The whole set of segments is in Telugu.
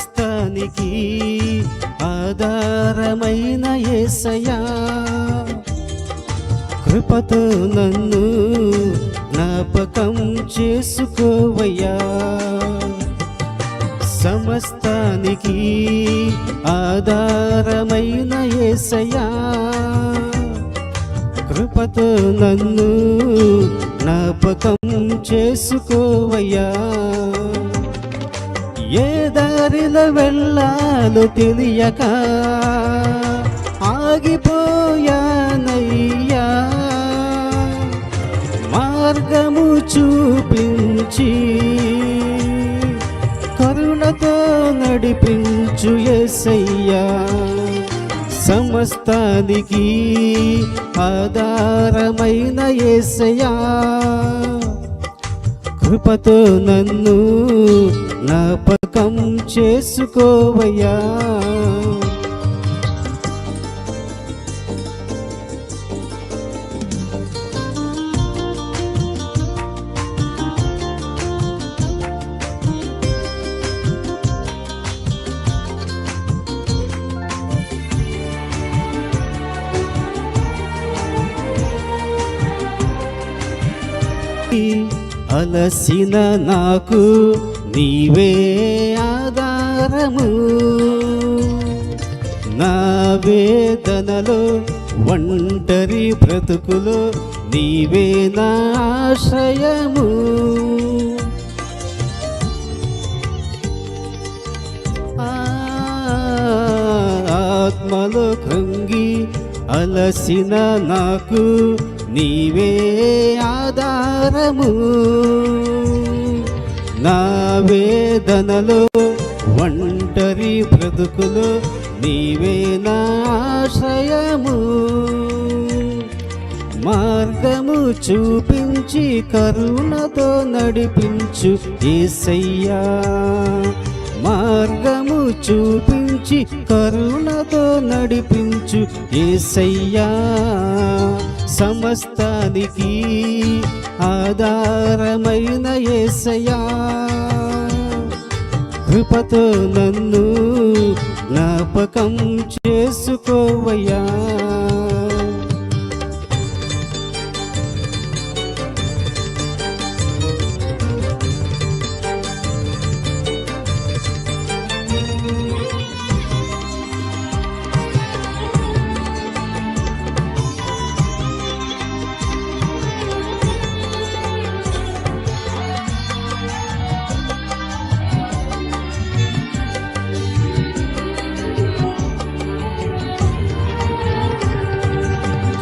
సమస్తానికి ఆధారమైన యేసయ్యా, కృపతో నన్ను జ్ఞాపకం చేసుకోవయ్యా. సమస్తానికి ఆధారమైన యేసయ్యా, కృపతో నన్ను జ్ఞాపకం చేసుకోవయ్యా. ఏ దారిలో వెళ్ళాలో తెలియక ఆగిపోయానయ్యా, మార్గము చూపించి కరుణతో నడిపించు యేసయ్యా. సమస్తానికి ఆధారమైన యేసయ్యా, కృపతో నన్ను జ్ఞాపకం చేసుకోవయ్యా. అలసిన నాకు నీవే ఆధారము, నా వేదనలో ఒంటరి బ్రతుకులో నీవే నా ఆశ్రయము. ఆత్మలో కృంగి అలసిన నాకు నీవే ఆధారము, నా వేదనలో ఒంటరి బ్రతుకులో నీవే నా ఆశ్రయము. మార్గము చూపించి కరుణతో నడిపించు యేసయ్యా, మార్గము చూపించి కరుణతో నడిపించు యేసయ్యా. సమస్తానికి ఆధారమైన యేసయ్యా, కృపతో నన్ను జ్ఞాపకం చేసుకోవయ్యా.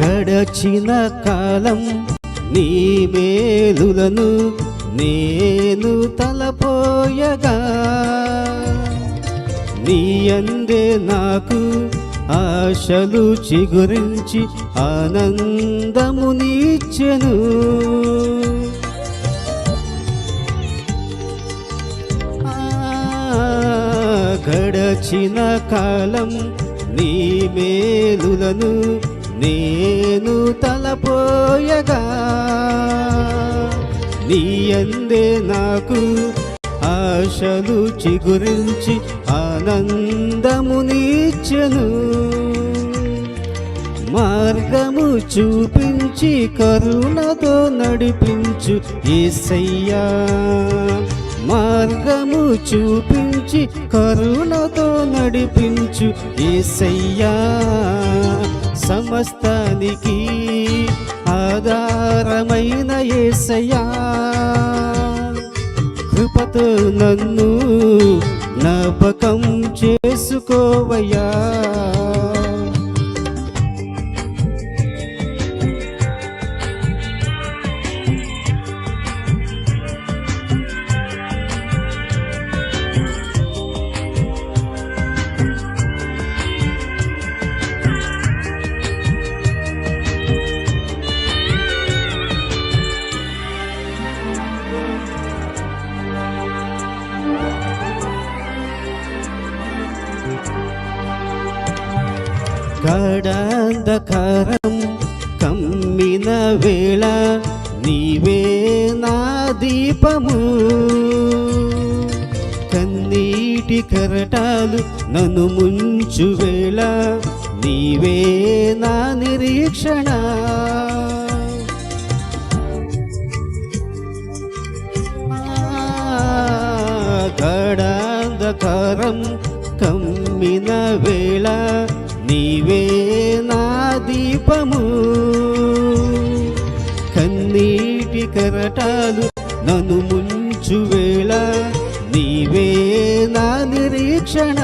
గడచిన కాలం నీ మేలులను నేను తలపోయగా, నీ అందే నాకు ఆశలు చిగురించి ఆనందమునిచ్చెను. గడచిన కాలం నీ మేలులను నేను తలపోయగా, నీ అందే నాకు ఆశలు చిగురించి ఆనందమునిచ్చెను. మార్గము చూపించి కరుణతో నడిపించు యేసయ్యా, మార్గము చూపించి కరుణతో నడిపించు యేసయ్యా. సమస్తానికి ఆధారమైన యేసయ్యా, కృపతో నన్ను జ్ఞాపకం చేసుకోవయ్యా. గాఢాంధకారం కమ్మిన వేళ నీవే నా దీపము, కన్నీటి కన్నీటి కెరటాలు నన్ను ముంచు వేళ నీవే నా నిరీక్షణ. గాఢాంధకారం కమ్మిన వేళ నీవే నా దీపము. కన్నీటి కెరటాలు నన్ను ముంచు వేళ నీవే నా నిరీక్షణ.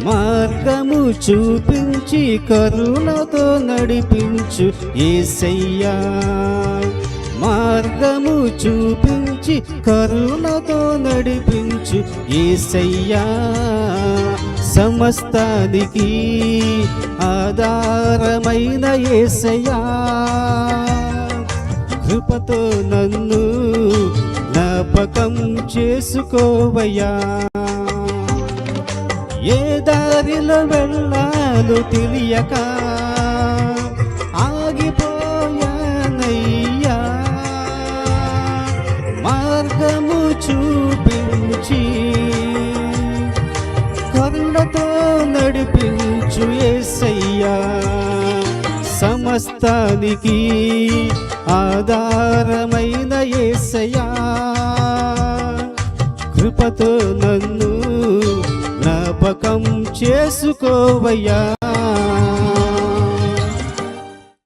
మార్గము చూపించి కరుణతో నడిపించు యేసయ్యా. మార్గము చూపించి కరుణతో నడిపించు యేసయ్యా. సమస్తానికి ఆధారమైన యేసయ్యా. కృపతో నన్ను జ్ఞాపకం చేసుకోవయ్యా. ఏ దారిలో వెళ్ళాలో తెలియక ఆగిపోయానయ్యా. మార్గము చూపించి కరుణతో నడిపించు యేసయ్యా. సమస్తానికి ఆధారమైన యేసయ్యా. కృపతో నన్ను జ్ఞాపకం చేసుకోవయ్యా.